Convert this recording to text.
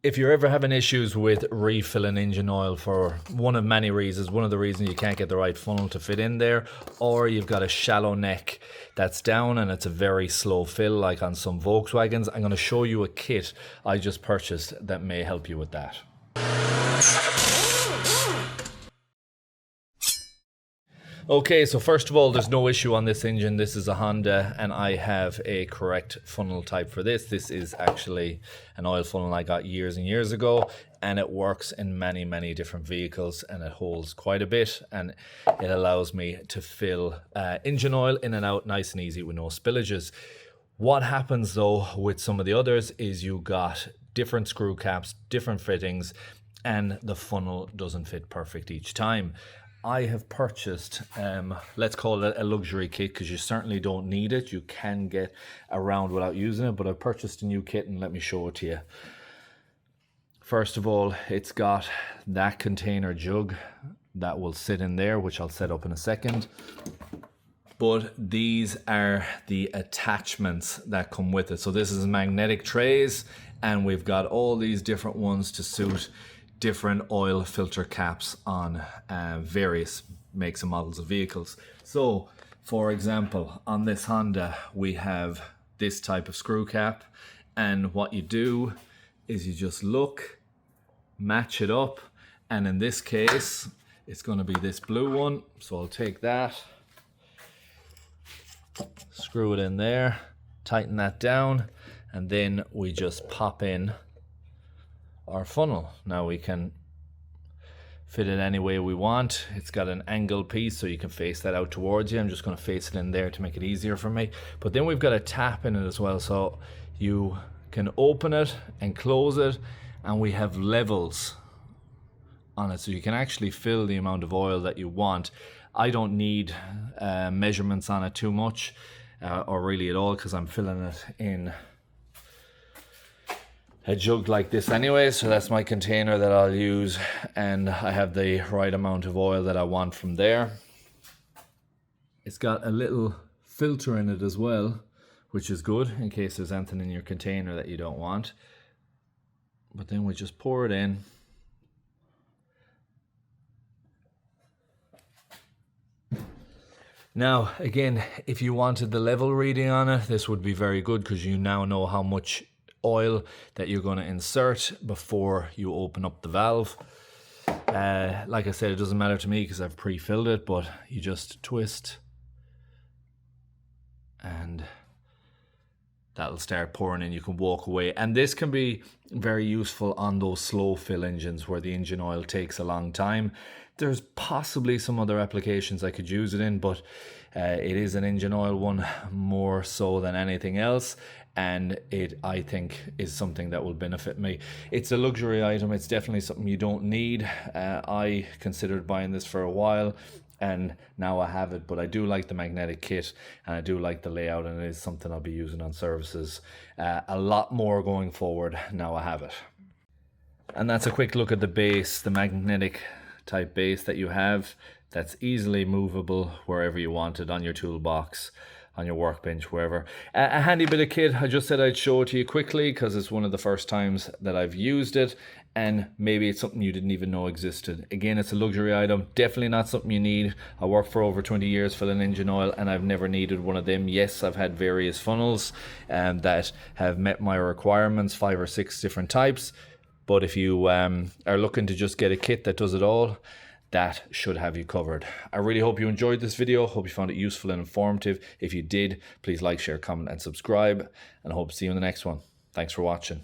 If you're ever having issues with refilling engine oil for one of many reasons, one of the reasons you can't get the right funnel to fit in there, or you've got a shallow neck that's down and it's a very slow fill like on some Volkswagens, I'm going to show you a kit I just purchased that may help you with that. Okay, so first of all, there's no issue on this engine. This is a Honda and I have a correct funnel type for this. This is actually an oil funnel I got years and years ago, and it works in many, many different vehicles, and it holds quite a bit, and it allows me to fill engine oil in and out nice and easy with no spillages. What happens though with some of the others is you got different screw caps, different fittings, and the funnel doesn't fit perfect each time. I have purchased, let's call it a luxury kit, because you certainly don't need it. You can get around without using it, but I purchased a new kit and let me show it to you. First of all, it's got that container jug that will sit in there, which I'll set up in a second. But these are the attachments that come with it. So this is magnetic trays, and we've got all these different ones to suit different oil filter caps on various makes and models of vehicles. So for example, on this Honda we have this type of screw cap, and what you do is you just look, match it up, and in this case it's going to be this blue one. So I'll take that, screw it in there, tighten that down, and then we just pop in our funnel. Now we can fit it any way we want. It's got an angle piece so you can face that out towards you. I'm just going to face it in there to make it easier for me. But then we've got a tap in it as well, so you can open it and close it, and we have levels on it, so you can actually fill the amount of oil that you want. I don't need measurements on it too much, or really at all, because I'm filling it in a jug like this anyway. So that's my container that I'll use, and I have the right amount of oil that I want from there. It's got a little filter in it as well, which is good in case there's anything in your container that you don't want. But then we just pour it in. Now again, if you wanted the level reading on it, this would be very good, because you now know how much oil that you're going to insert before you open up the valve. Like I said, it doesn't matter to me because I've pre-filled it, but you just twist and that'll start pouring in. You can walk away, and this can be very useful on those slow fill engines where the engine oil takes a long time. There's possibly some other applications I could use it in, but it is an engine oil one more so than anything else, and it, I think, is something that will benefit me. It's a luxury item. It's definitely something you don't need. I considered buying this for a while, and now I have it, but I do like the magnetic kit and I do like the layout, and it is something I'll be using on services a lot more going forward now I have it. And that's a quick look at the base, the magnetic type base that you have, that's easily movable wherever you want it, on your toolbox, on your workbench, wherever. A handy bit of kit. I just said I'd show it to you quickly because it's one of the first times that I've used it, and maybe it's something you didn't even know existed. Again, it's a luxury item, definitely not something you need. I worked for over 20 years filling engine oil, and I've never needed one of them. Yes, I've had various funnels that have met my requirements, 5 or 6 different types. But if you are looking to just get a kit that does it all, that should have you covered. I really hope you enjoyed this video. Hope you found it useful and informative. If you did, please like, share, comment, and subscribe. And I hope to see you in the next one. Thanks for watching.